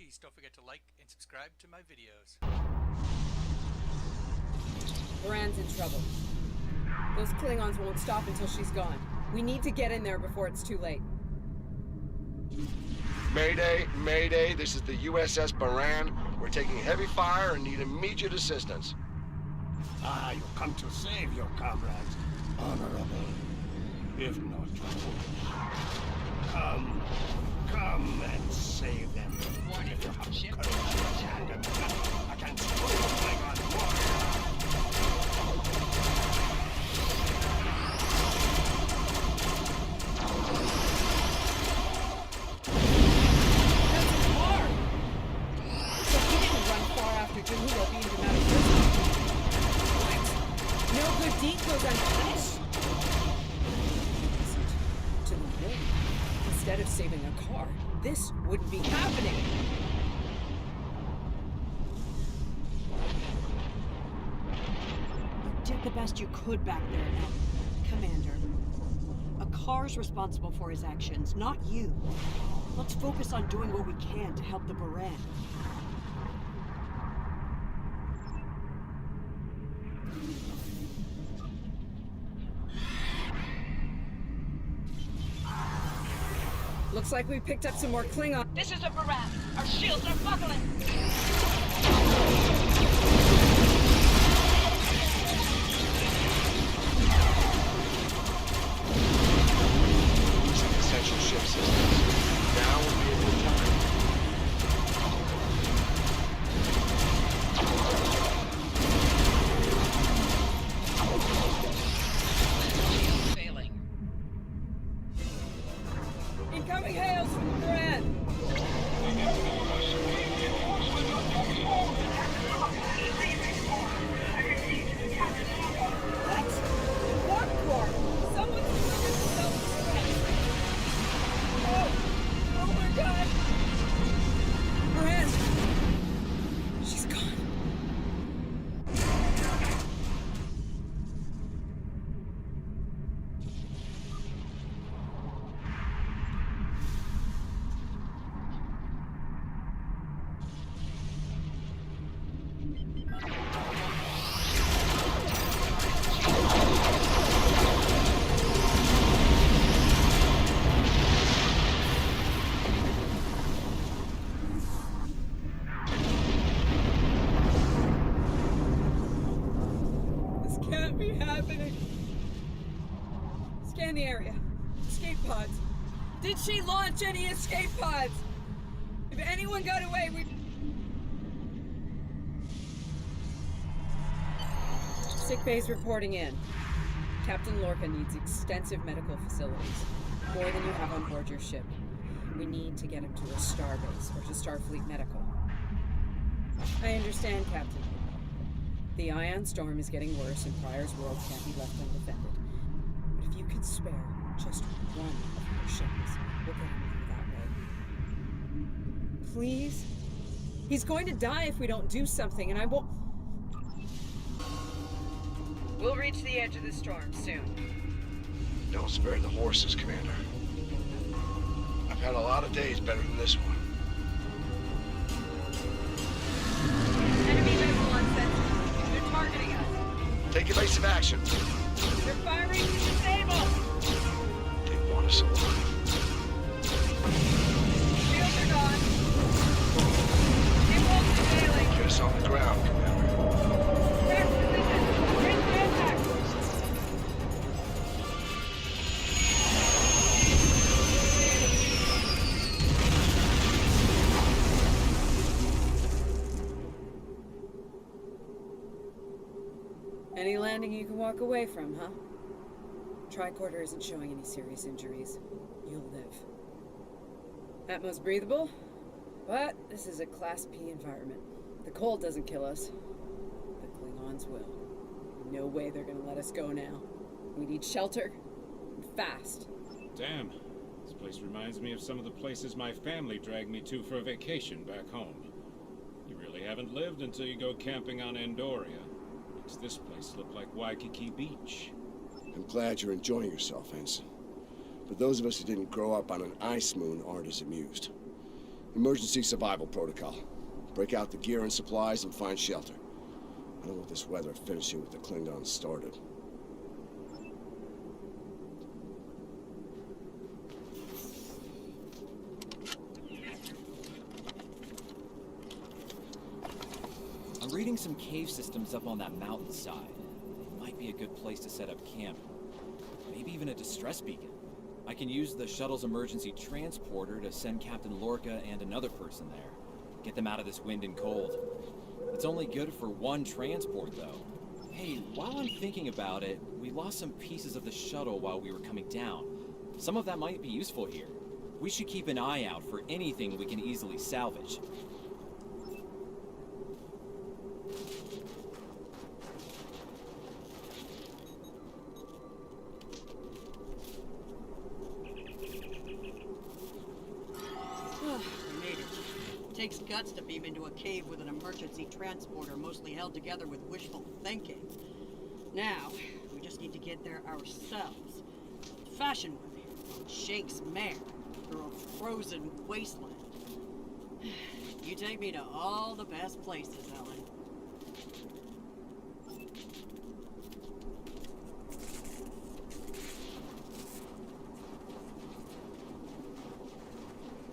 please don't forget to like and subscribe to my videos. Moran's in trouble. Those Klingons won't stop until she's gone. We need to get in there before it's too late. Mayday, Mayday, this is the USS Baran. We're taking heavy fire and need immediate assistance. Ah, you come to save your comrades, honorable, if not foolish. Come and save them. Warning, If you have ship. courage and a gun against Klingon warrior. Jahula being dramatic prison. What? No good deed goes unpunished? Listen to the warning. Instead of saving a car, this wouldn't be happening. You did the best you could back there, Commander. A car's responsible for his actions, not you. Let's focus on doing what we can to help the Baran. Looks like we picked up some more Klingon. This is a Baran. Our shields are buckling. Using essential ship systems. Now would be a good time. Shields failing. Incoming hails from the Baran. What? Warp core! Someone's delivered self-defense. Oh my god! Baran! She's gone. Can't be happening. Scan the area. Escape pods. Did she launch any escape pods? If anyone got away, we... Sick bay's reporting in. Captain Lorca needs extensive medical facilities. More than you have on board your ship. We need to get him to a starbase or to Starfleet Medical. I understand, Captain. The ion storm is getting worse and Pryor's world can't be left undefended. But if you could spare just one of your ships, we'll get him through that way. Please? He's going to die if we don't do something, and I won't... We'll reach the edge of the storm soon. Don't spare the horses, Commander. I've had a lot of days better than this one. Enemy vessel unsensitive. They're targeting us. Take evasive action. They're firing to disable. They want us alive. Shields are gone. Impulse failing. Get us on the ground, Commander. Crash position. Brace for impact. Any landing you can walk away from, huh? Tricorder isn't showing any serious injuries. You'll live. Atmos breathable, but this is a Class P environment. The cold doesn't kill us. The Klingons will. No way they're gonna let us go now. We need shelter, and fast. Damn. This place reminds me of some of the places my family dragged me to for a vacation back home. You really haven't lived until you go camping on Andoria. Makes this place look like Waikiki Beach. I'm glad you're enjoying yourself, Ensign. But those of us who didn't grow up on an ice moon aren't as amused. Emergency survival protocol. Break out the gear and supplies and find shelter. I don't want this weather finishing with the Klingons started. I'm reading some cave systems up on that mountainside. It might be a good place to set up camp. Maybe even a distress beacon. I can use the shuttle's emergency transporter to send Captain Lorca and another person there. Get them out of this wind and cold. It's only good for one transport, though. Hey, while I'm thinking about it, we lost some pieces of the shuttle while we were coming down. Some of that might be useful here. We should keep an eye out for anything we can easily salvage. We made it. Takes guts to beam into a cave with an emergency transporter mostly held together with wishful thinking. Now, we just need to get there ourselves. Fashion way, on Shank's mare, through a frozen wasteland. You take me to all the best places, Ellen.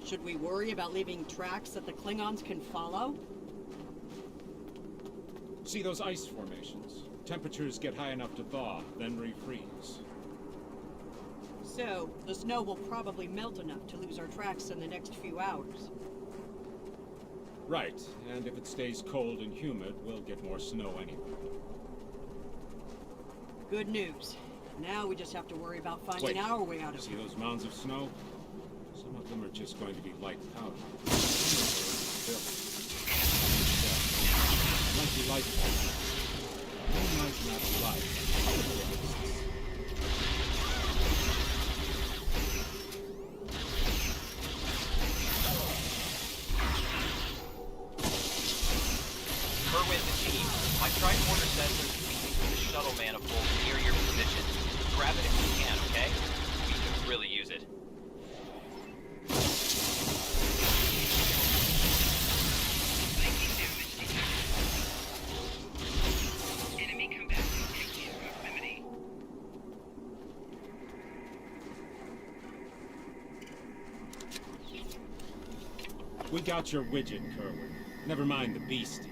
Should we worry about leaving tracks that the Klingons can follow? See those ice formations? Temperatures get high enough to thaw, then refreeze. So, the snow will probably melt enough to lose our tracks in the next few hours. Right, and if it stays cold and humid, we'll get more snow anyway. Good news. Now we just have to worry about finding Wait, our way out of see here. those mounds of snow? Some of them are just going to be light powder. Might be light powder. They might not be light. Kerwin to team. My tricorder sensors beaming from the shuttle manifold near your position. Grab it if you can, okay? We could really use it. Enemy combatants in proximity. We got your widget, Kerwin. Never mind the beasties.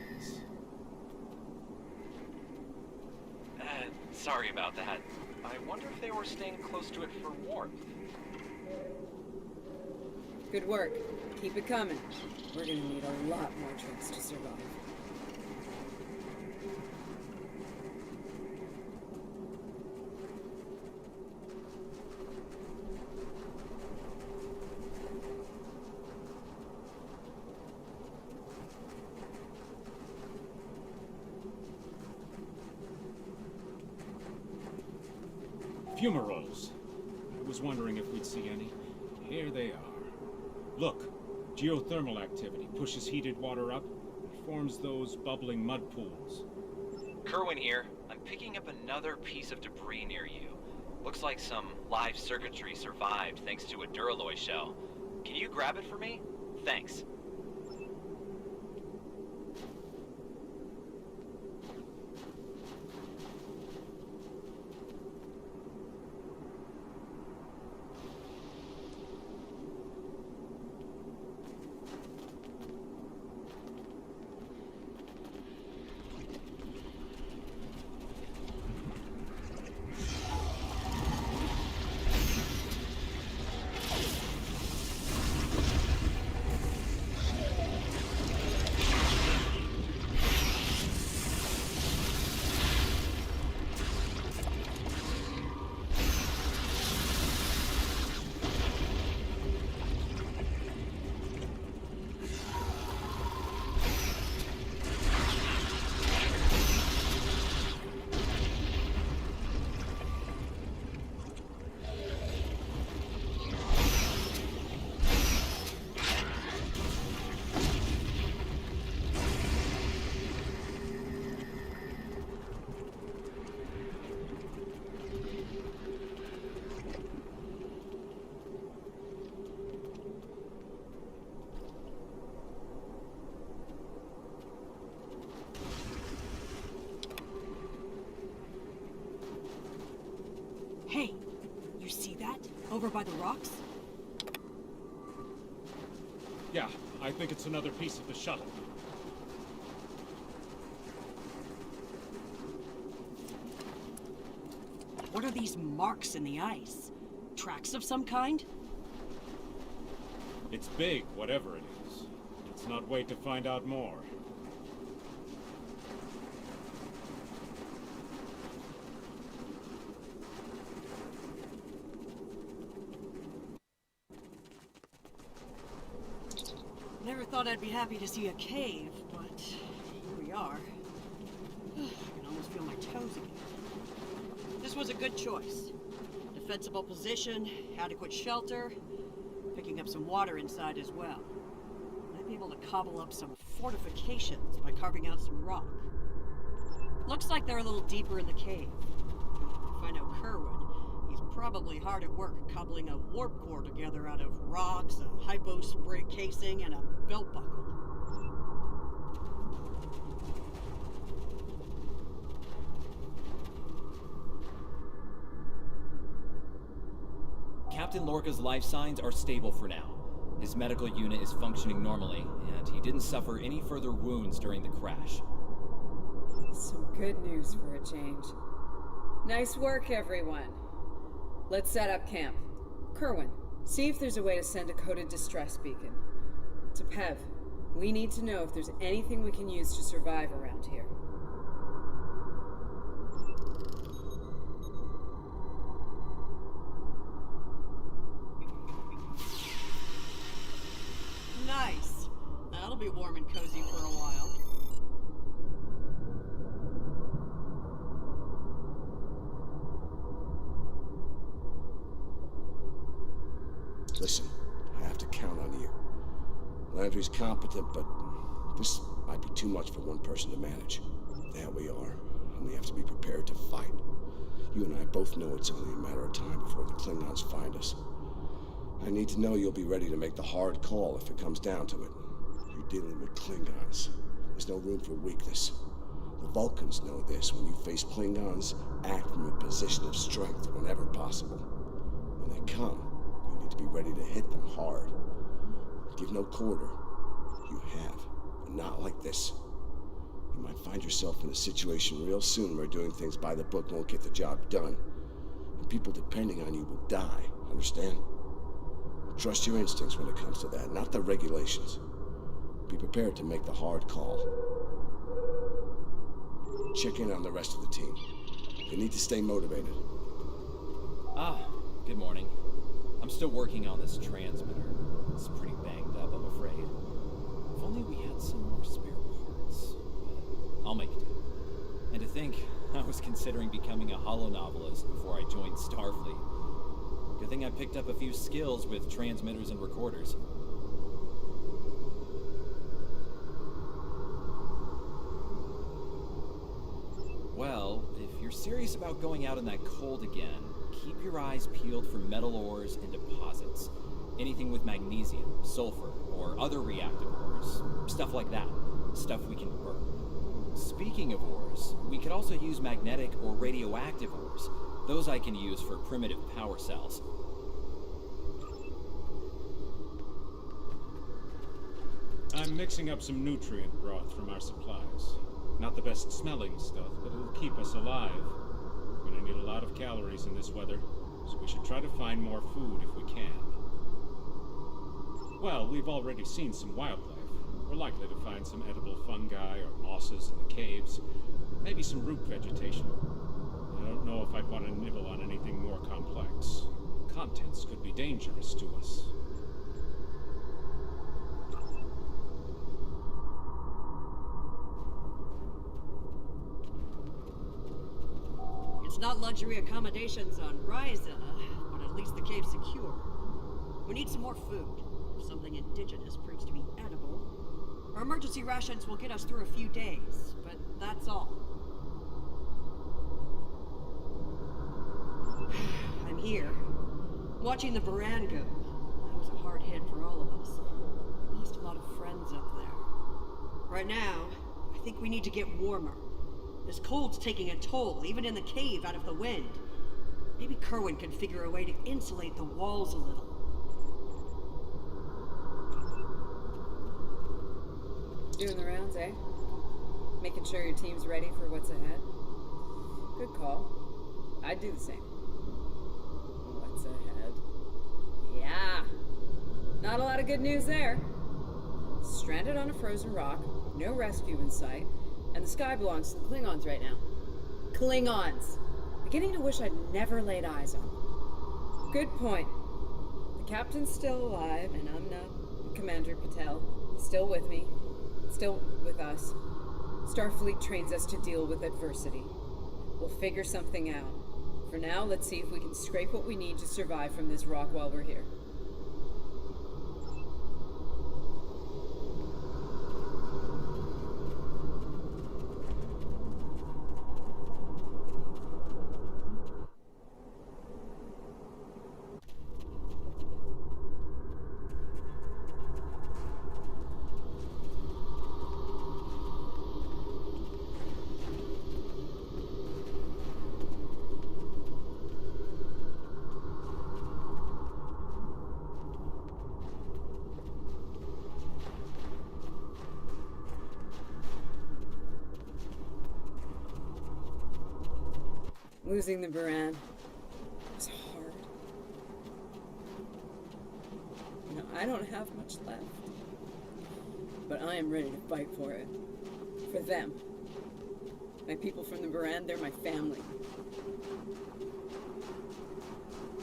Sorry about that. I wonder if they were staying close to it for warmth. Good work. Keep it coming. We're gonna need a lot more trips to survive. Fumaroles. I was wondering if we'd see any. Here they are. Look, geothermal activity pushes heated water up and forms those bubbling mud pools. Kerwin here. I'm picking up another piece of debris near you. Looks like some live circuitry survived thanks to a Duralloy shell. Can you grab it for me? Thanks. over by the rocks? Yeah, I think it's another piece of the shuttle. What are these marks in the ice? Tracks of some kind? It's big, whatever it is. Let's not wait to find out more. Never thought I'd be happy to see a cave, but here we are. I can almost feel my toes again. This was a good choice. Defensible position, adequate shelter, picking up some water inside as well. Might be able to cobble up some fortifications by carving out some rock. Looks like they're a little deeper in the cave. If I know Kerwin, he's probably hard at work cobbling a warp core together out of rocks, a hypo spray casing, and a belt buckle. Captain Lorca's life signs are stable for now. His medical unit is functioning normally, and he didn't suffer any further wounds during the crash. Some good news for a change. Nice work, everyone. Let's set up camp. Kerwin, see if there's a way to send a coded distress beacon. To Pev, we need to know if there's anything we can use to survive around here. Nice. That'll be warm and cozy for a while. Listen, I have to count on you. Landry's competent, but this might be too much for one person to manage. There we are, and we have to be prepared to fight. You and I both know it's only a matter of time before the Klingons find us. I need to know you'll be ready to make the hard call if it comes down to it. You're dealing with Klingons. There's no room for weakness. The Vulcans know this. When you face Klingons, act from a position of strength whenever possible. When they come, you need to be ready to hit them hard. Give no quarter. You have, but not like this. You might find yourself in a situation real soon where doing things by the book won't get the job done. And people depending on you will die, understand? Trust your instincts when it comes to that, not the regulations. Be prepared to make the hard call. Check in on the rest of the team. They need to stay motivated. Good morning. I'm still working on this transmitter. It's pretty banged up, I'm afraid. If only we had some more spare parts. But I'll make it do. And to think, I was considering becoming a holonovelist before I joined Starfleet. Good thing I picked up a few skills with transmitters and recorders. Well, if you're serious about going out in that cold again, keep your eyes peeled for metal ores and deposits. Anything with magnesium, sulfur, or other reactive ores. Stuff like that. Stuff we can burn. Speaking of ores, we could also use magnetic or radioactive ores. Those I can use for primitive power cells. I'm mixing up some nutrient broth from our supplies. Not the best smelling stuff, but it'll keep us alive. We're gonna need a lot of calories in this weather, so we should try to find more food if we can. Well, we've already seen some wildlife. We're likely to find some edible fungi or mosses in the caves. Maybe some root vegetation. I don't know if I'd want to nibble on anything more complex. Contents could be dangerous to us. It's not luxury accommodations on Ryza, but at least the cave's secure. We need some more food. If something indigenous proves to be edible, our emergency rations will get us through a few days, but that's all. I'm here, watching the Baran go. That was a hard hit for all of us. We lost a lot of friends up there. Right now, I think we need to get warmer. This cold's taking a toll, even in the cave out of the wind. Maybe Kerwin can figure a way to insulate the walls a little. Doing the rounds, eh? Making sure your team's ready for what's ahead? Good call. I'd do the same. What's ahead? Yeah. Not a lot of good news there. Stranded on a frozen rock, no rescue in sight, and the sky belongs to the Klingons right now. Klingons! Beginning to wish I'd never laid eyes on them. Good point. The captain's still alive, and I'm not. Commander Patel is still with me. Still with us. Starfleet trains us to deal with adversity. We'll figure something out. For now, let's see if we can scrape what we need to survive from this rock while we're here. Losing the Baran was hard. You know, I don't have much left. But I am ready to fight for it. For them. My people from the Baran, they're my family.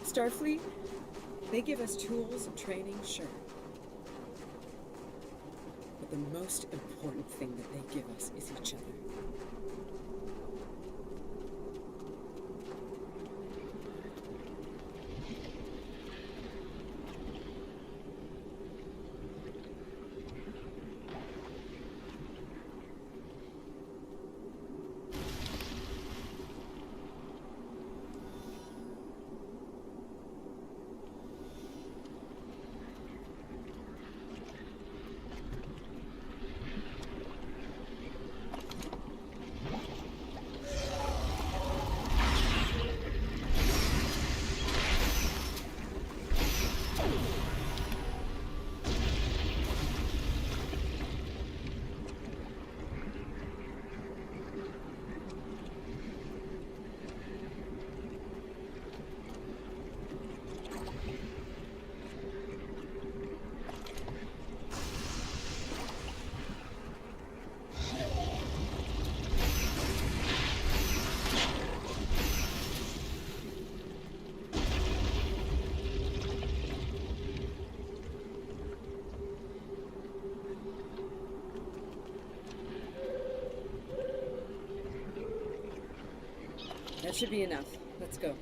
Starfleet, they give us tools and training, sure. But the most important thing that they give us is each other. That should be enough. Let's go.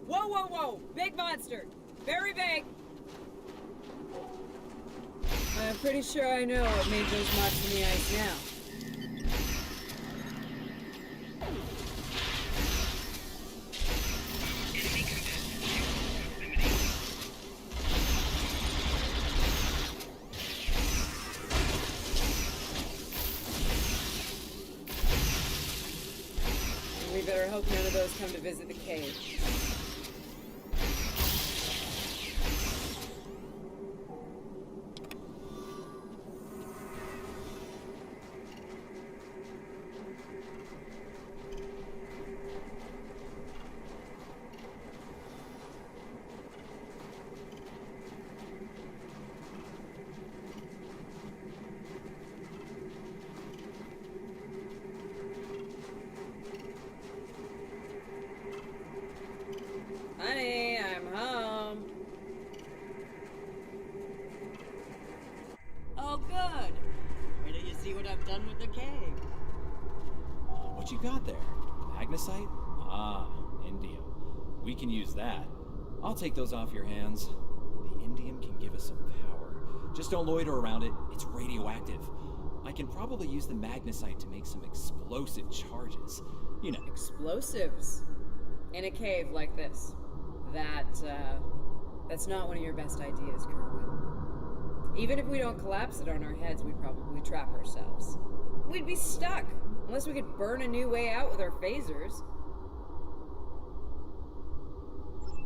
Whoa, whoa, whoa! Big monster! Very big! I'm pretty sure I know what made those marks in the ice now. We better hope none of those come to visit the cave. Honey, I'm home. Oh, good. Wait till you see what I've done with the cave. What you got there? Magnesite? Ah, indium. We can use that. I'll take those off your hands. The indium can give us some power. Just don't loiter around it. It's radioactive. I can probably use the magnesite to make some explosive charges. You know. Explosives? In a cave like this? That's not one of your best ideas, Kerwin. Even if we don't collapse it on our heads, we'd probably trap ourselves. We'd be stuck, unless we could burn a new way out with our phasers.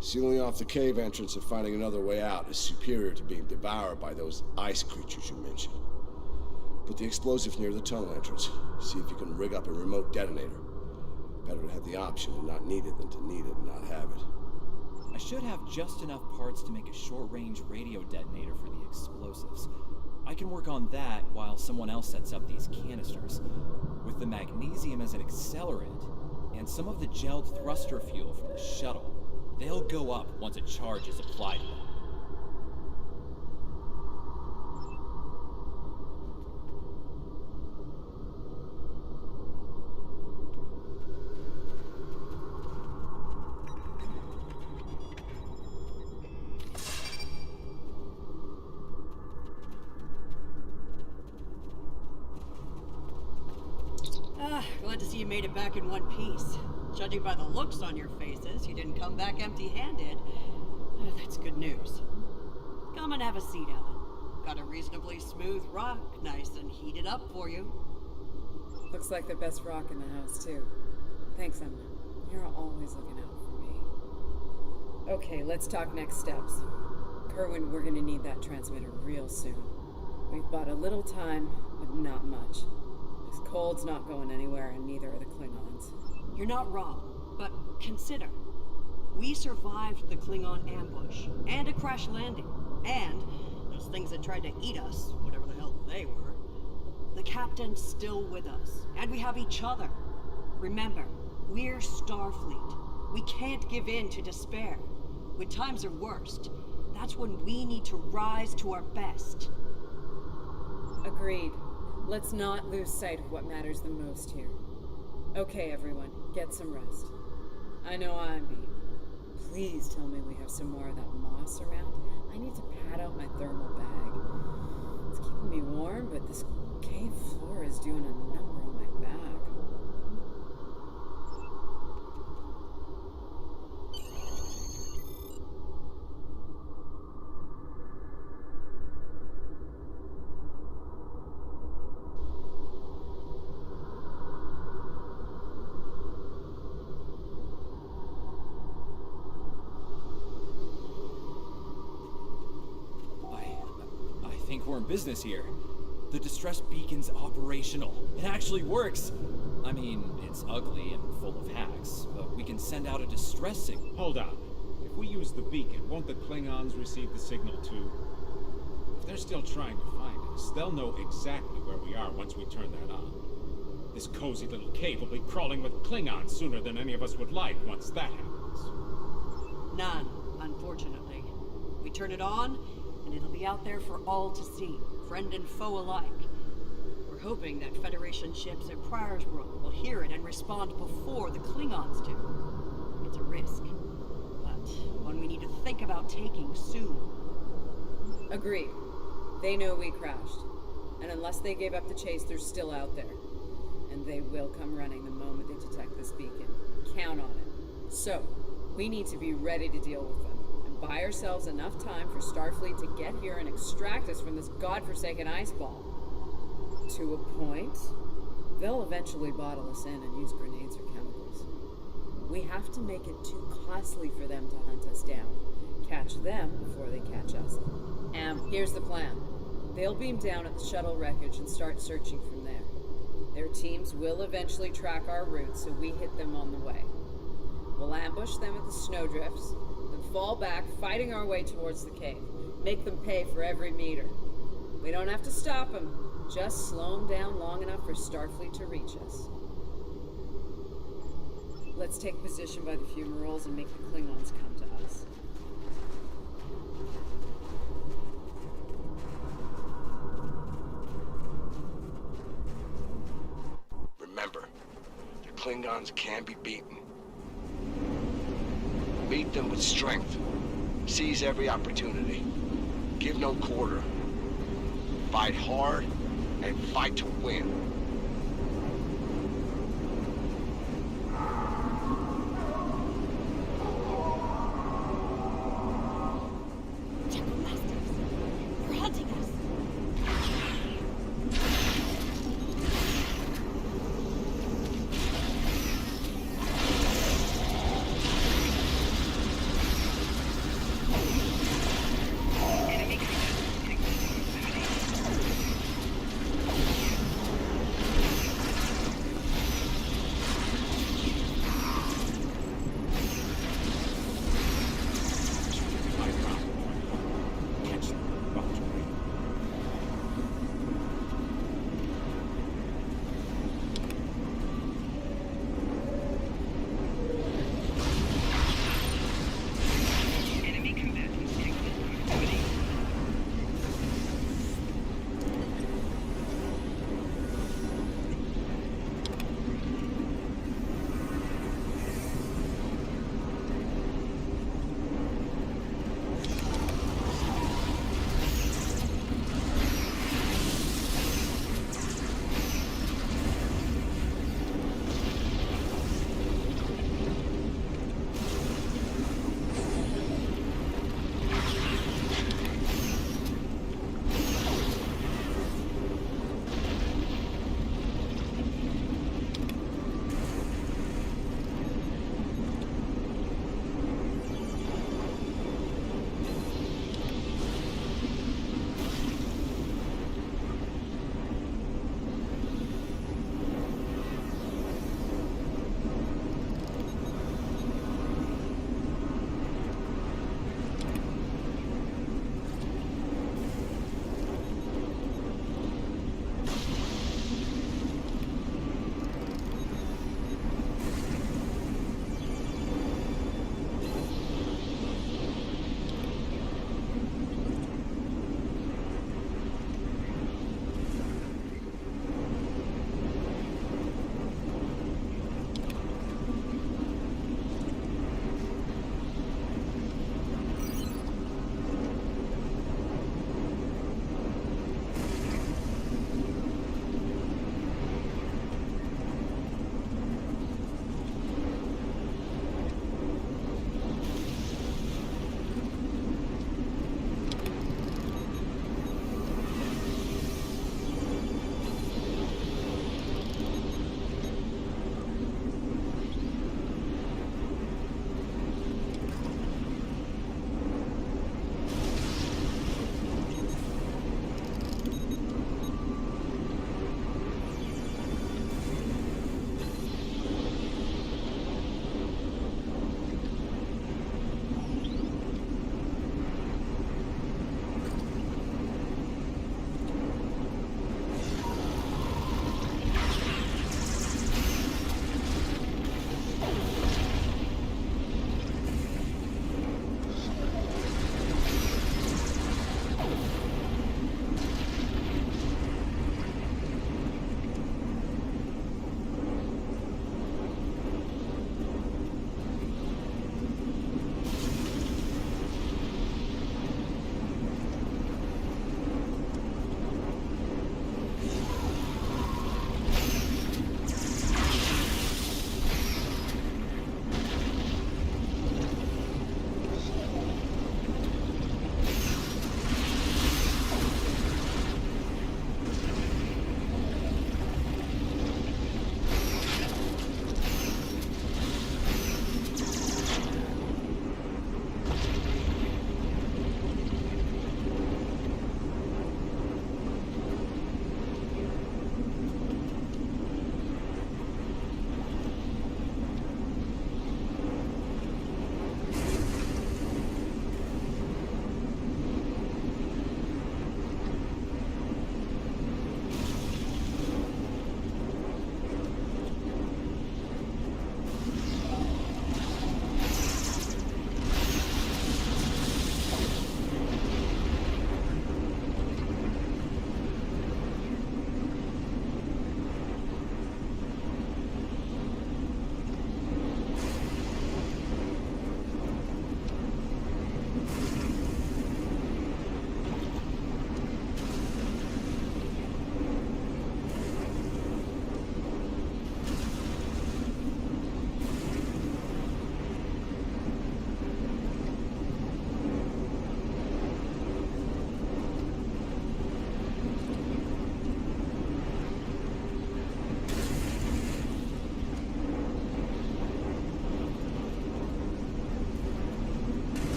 Sealing off the cave entrance and finding another way out is superior to being devoured by those ice creatures you mentioned. Put the explosives near the tunnel entrance. See if you can rig up a remote detonator. Better to have the option to not need it than to need it and not have it. I should have just enough parts to make a short-range radio detonator for the explosives. I can work on that while someone else sets up these canisters. With the magnesium as an accelerant, and some of the gelled thruster fuel from the shuttle, they'll go up once a charge is applied to them. Glad to see you made it back in one piece. Judging by the looks on your faces, you didn't come back empty-handed. That's good news. Come and have a seat, Ellen. Got a reasonably smooth rock, nice and heated up for you. Looks like the best rock in the house, too. Thanks, Emma. You're always looking out for me. Okay, let's talk next steps. Kerwin, we're gonna need that transmitter real soon. We've bought a little time, but not much. This cold's not going anywhere, and neither are the Klingons. You're not wrong, but consider. We survived the Klingon ambush, and a crash landing, and those things that tried to eat us, whatever the hell they were. The captain's still with us, and we have each other. Remember, we're Starfleet. We can't give in to despair. When times are worst, that's when we need to rise to our best. Agreed. Let's not lose sight of what matters the most here. Okay, everyone, get some rest. I know I'm beat. Please tell me we have some more of that moss around. I need to pad out my thermal bag. It's keeping me warm, but this cave floor is doing a number on my back. I think we're in business here. The distress beacon's operational. It actually works. I mean, it's ugly and full of hacks, but we can send out a distress signal. Hold on. If we use the beacon, won't the Klingons receive the signal too? If they're still trying to find us, they'll know exactly where we are once we turn that on. This cozy little cave will be crawling with Klingons sooner than any of us would like once that happens. None, unfortunately. We turn it on, and it'll be out there for all to see, friend and foe alike. We're hoping that Federation ships at Pryor's World will hear it and respond before the Klingons do. It's a risk, but one we need to think about taking soon. Agreed. They know we crashed. And unless they gave up the chase, they're still out there. And they will come running the moment they detect this beacon. Count on it. So, we need to be ready to deal with them. Buy ourselves enough time for Starfleet to get here and extract us from this godforsaken ice ball. To a point, they'll eventually bottle us in and use grenades or chemicals. We have to make it too costly for them to hunt us down. Catch them before they catch us. And here's the plan. They'll beam down at the shuttle wreckage and start searching from there. Their teams will eventually track our route, so we hit them on the way. We'll ambush them at the snowdrifts, fall back, fighting our way towards the cave. Make them pay for every meter. We don't have to stop them, just slow them down long enough for Starfleet to reach us. Let's take position by the fumaroles and make the Klingons come to us. Remember, the Klingons can be beaten. Meet them with strength. Seize every opportunity. Give no quarter. Fight hard and fight to win.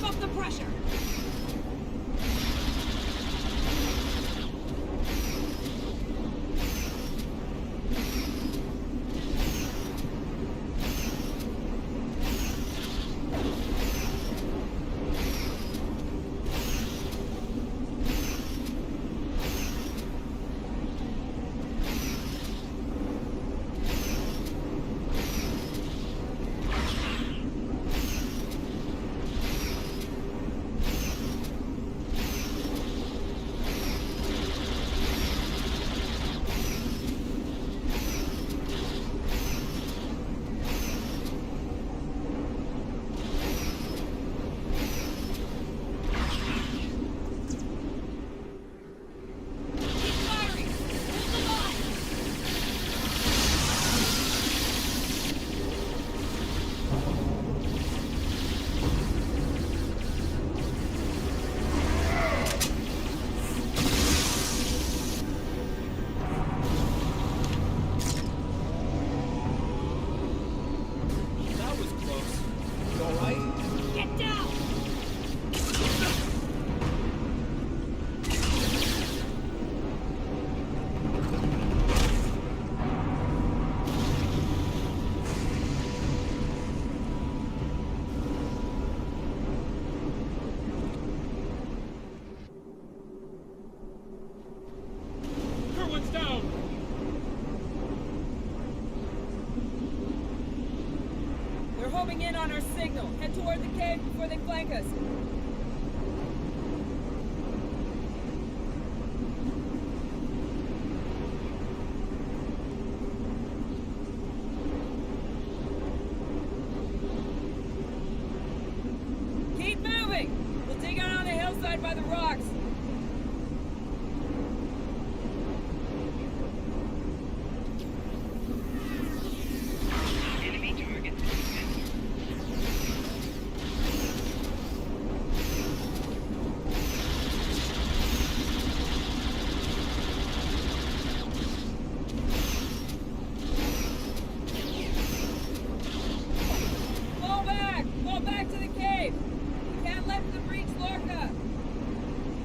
off the pressure! They're homing in on our signal. Head toward the cave before they flank us. Keep moving! We'll dig out on the hillside by the rocks. Enemy target detected. Fall back! Fall back to the cave! We can't let them reach Lorca!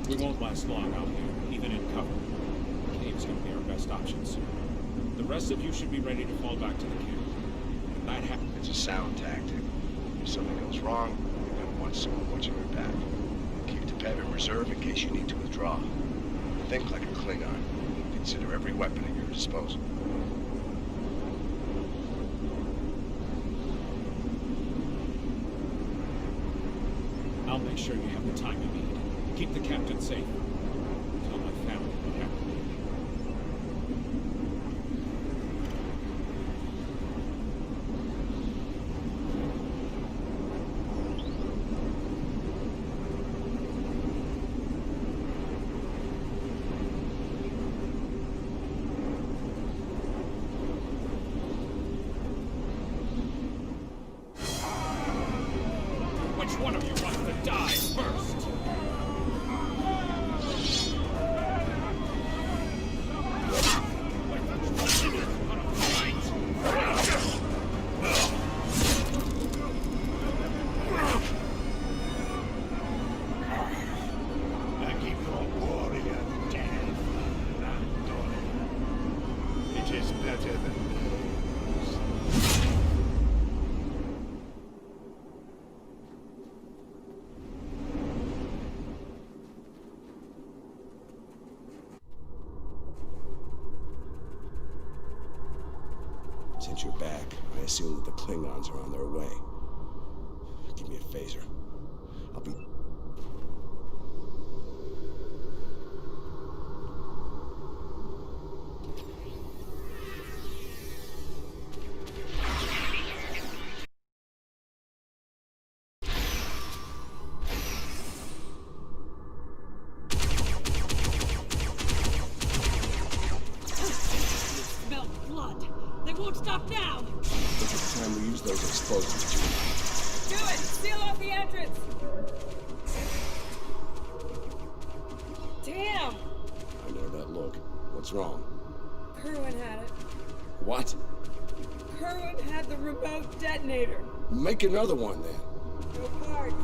We won't last long out here, even in cover. The cave's gonna be our best option soon. The rest of you should be ready to fall back to the cave. When that happens, It's a sound tactic. If something goes wrong, you're gonna want someone watching your back. Keep the pad in reserve in case you need to withdraw. Think like a Klingon. Consider every weapon at your disposal. I'll make sure you have the time you need. Keep the captain safe. Tell my family what happened. Which one of you wants to die first? I keep your warrior dead. It is better than this. Since you're back, I assume that the Klingons are on their way. Give me a phaser. I'll be... Smell blood. They won't stop now. Look at the time we use those explosives. Do it! Seal off the entrance! Damn! I know that look. What's wrong? Kerwin had it. What? Kerwin had the remote detonator. Make another one then. No parts.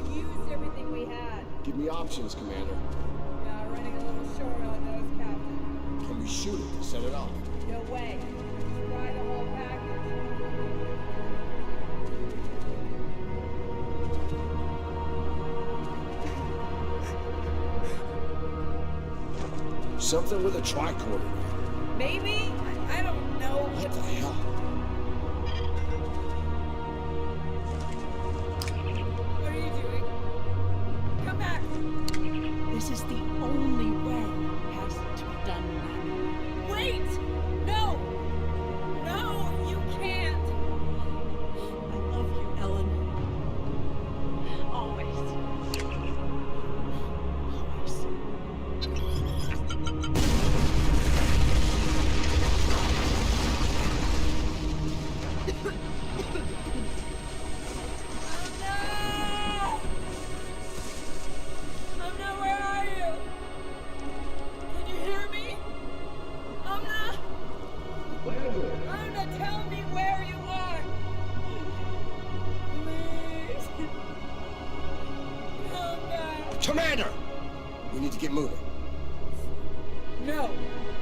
We used everything we had. Give me options, Commander. Yeah, running a little short on those, Captain. Can we shoot it to set it off? No way. Just buy the whole package. Something with a tricorder. Maybe? I don't know. What the hell? What are you doing? Come back! This is the only way. It has to be done now. Wait! No! No, you can't! I love you, Ellen. Always. Always. Amna, where are you? Can you hear me? Amna! Amna, tell me where you are! Please! Come back! Commander! We need to get moving. No!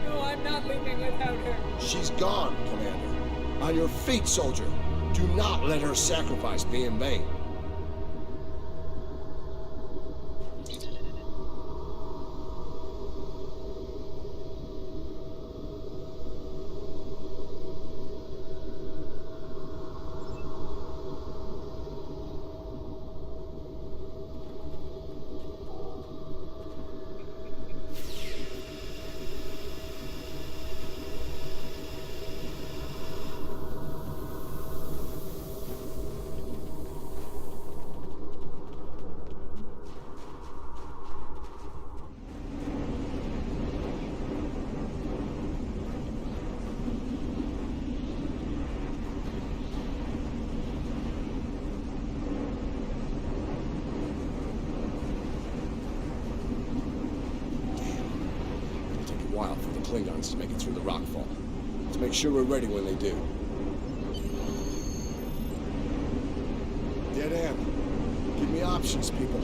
No, I'm not leaving without her. She's gone, Commander. On your feet, soldier. Do not let her sacrifice be in vain. While for the Klingons to make it through the rockfall. Let's make sure we're ready when they do. Dead end. Give me options, people.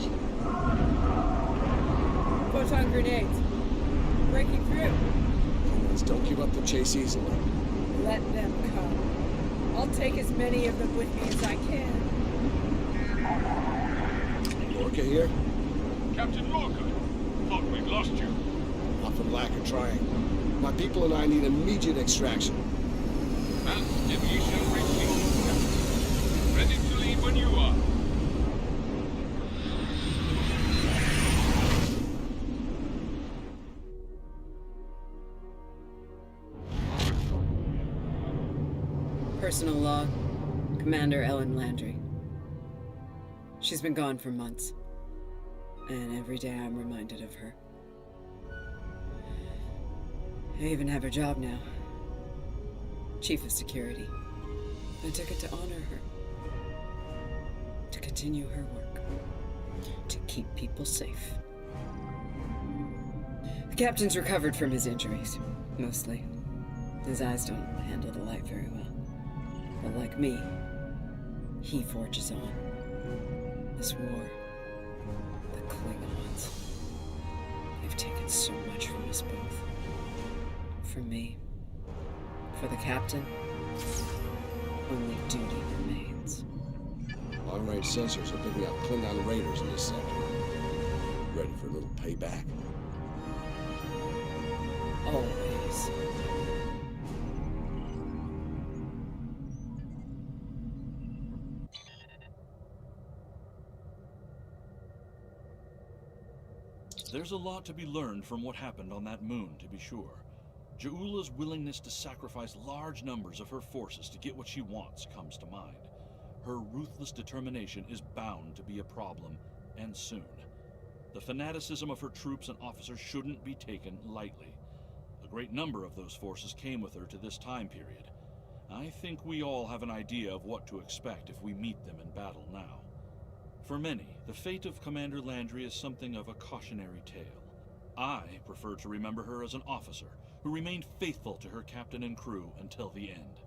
Photon grenades. Breaking through. Klingons don't give up the chase easily. Let them come. I'll take as many of them with me as I can. Lorca here? Captain Lorca, thought we'd lost you. Not from lack of trying. My people and I need immediate extraction. And deviation reaching, Captain. Ready to leave when you are. Personal log. Commander Ellen Landry. She's been gone for months. And every day I'm reminded of her. I even have her job now. Chief of Security. I took it to honor her. To continue her work. To keep people safe. The captain's recovered from his injuries. Mostly. His eyes don't handle the light very well. But like me, he forges on. This war. The Klingons. They've taken so much from us both. For me, for the captain, only duty remains. Long-range sensors are picking up Klingon raiders in this sector. Ready for a little payback? Always. There's a lot to be learned from what happened on that moon, to be sure. Ja'ula's willingness to sacrifice large numbers of her forces to get what she wants comes to mind. Her ruthless determination is bound to be a problem, and soon. The fanaticism of her troops and officers shouldn't be taken lightly. A great number of those forces came with her to this time period. I think we all have an idea of what to expect if we meet them in battle now. For many, the fate of Commander Landry is something of a cautionary tale. I prefer to remember her as an officer who remained faithful to her captain and crew until the end.